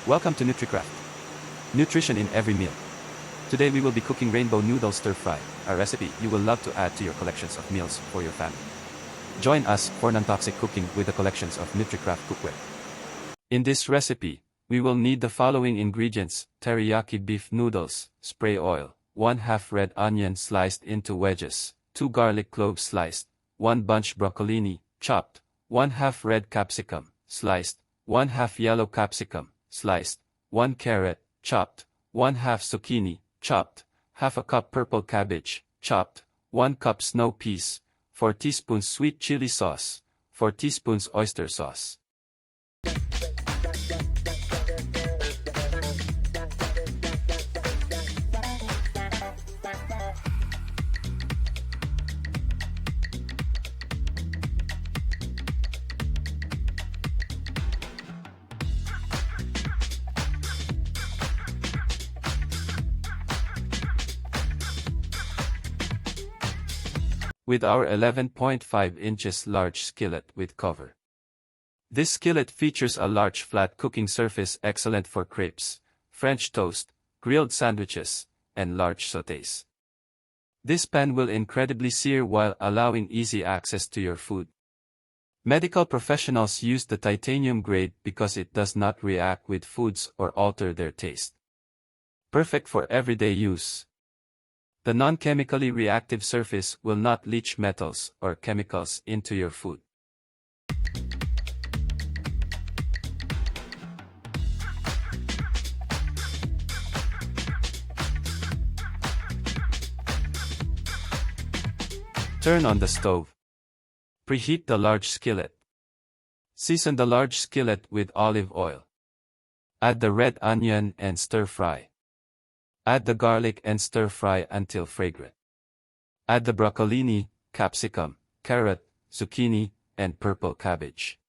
Welcome to Nutricraft. Nutrition in every meal. Today we will be cooking rainbow noodle stir fry, a recipe you will love to add to your collections of meals for your family. Join us for non-toxic cooking with the collections of Nutricraft cookware. In this recipe, we will need the following ingredients: teriyaki beef noodles, spray oil, 1/2 red onion sliced into wedges, 2 garlic cloves sliced, 1 bunch broccolini, chopped, 1/2 red capsicum, sliced, 1/2 yellow capsicum, sliced, 1 carrot, chopped, 1/2 zucchini, chopped, 1/2 cup purple cabbage, chopped, 1 cup snow peas, 4 teaspoons sweet chili sauce, 4 teaspoons oyster sauce. With our 11.5 inches large skillet with cover. This skillet features a large flat cooking surface excellent for crepes, French toast, grilled sandwiches, and large sautés. This pan will incredibly sear while allowing easy access to your food. Medical professionals use the titanium grade because it does not react with foods or alter their taste. Perfect for everyday use. The non-chemically reactive surface will not leach metals or chemicals into your food. Turn on the stove. Preheat the large skillet. Season the large skillet with olive oil. Add the red onion and stir fry. Add the garlic and stir fry until fragrant. Add the broccolini, capsicum, carrot, zucchini, and purple cabbage.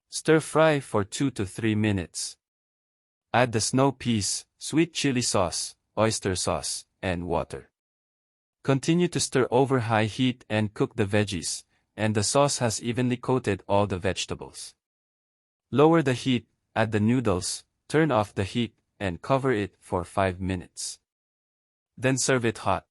Stir fry for 2 to 3 minutes. Add the snow peas, sweet chili sauce, oyster sauce, and water. Continue to stir over high heat and cook the veggies, and the sauce has evenly coated all the vegetables. Lower the heat, add the noodles, turn off the heat, and cover it for 5 minutes. Then serve it hot.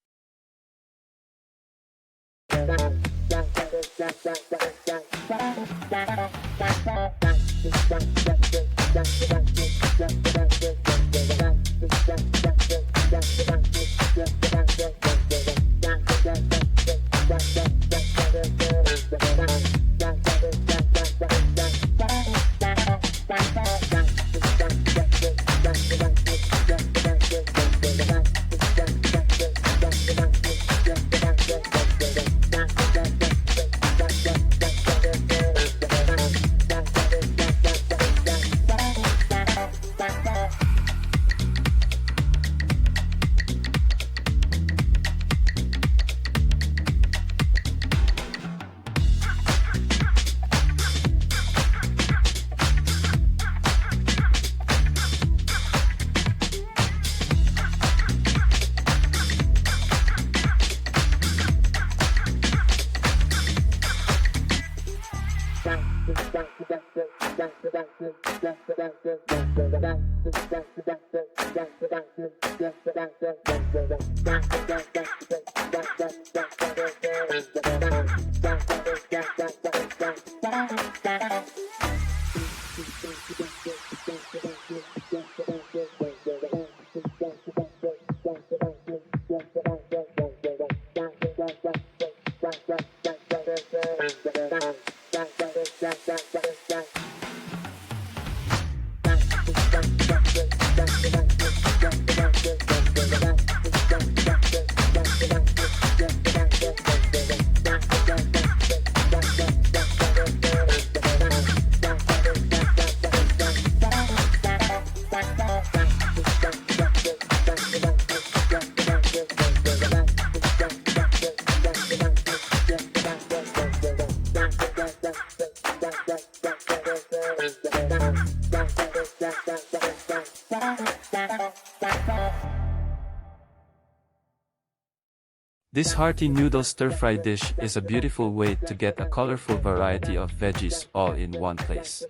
This hearty noodle stir-fry dish is a beautiful way to get a colorful variety of veggies all in one place.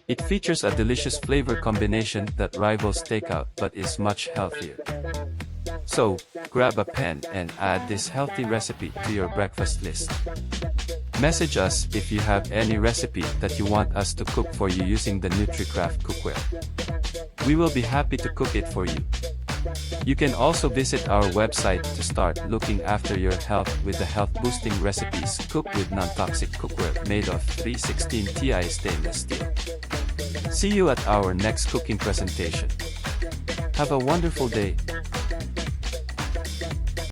It features a delicious flavor combination that rivals takeout but is much healthier. So, grab a pen and add this healthy recipe to your breakfast list. Message us if you have any recipe that you want us to cook for you using the Nutricraft cookware. We will be happy to cook it for you. You can also visit our website to start looking after your health with the health-boosting recipes cooked with non-toxic cookware made of 316 Ti stainless steel. See you at our next cooking presentation. Have a wonderful day.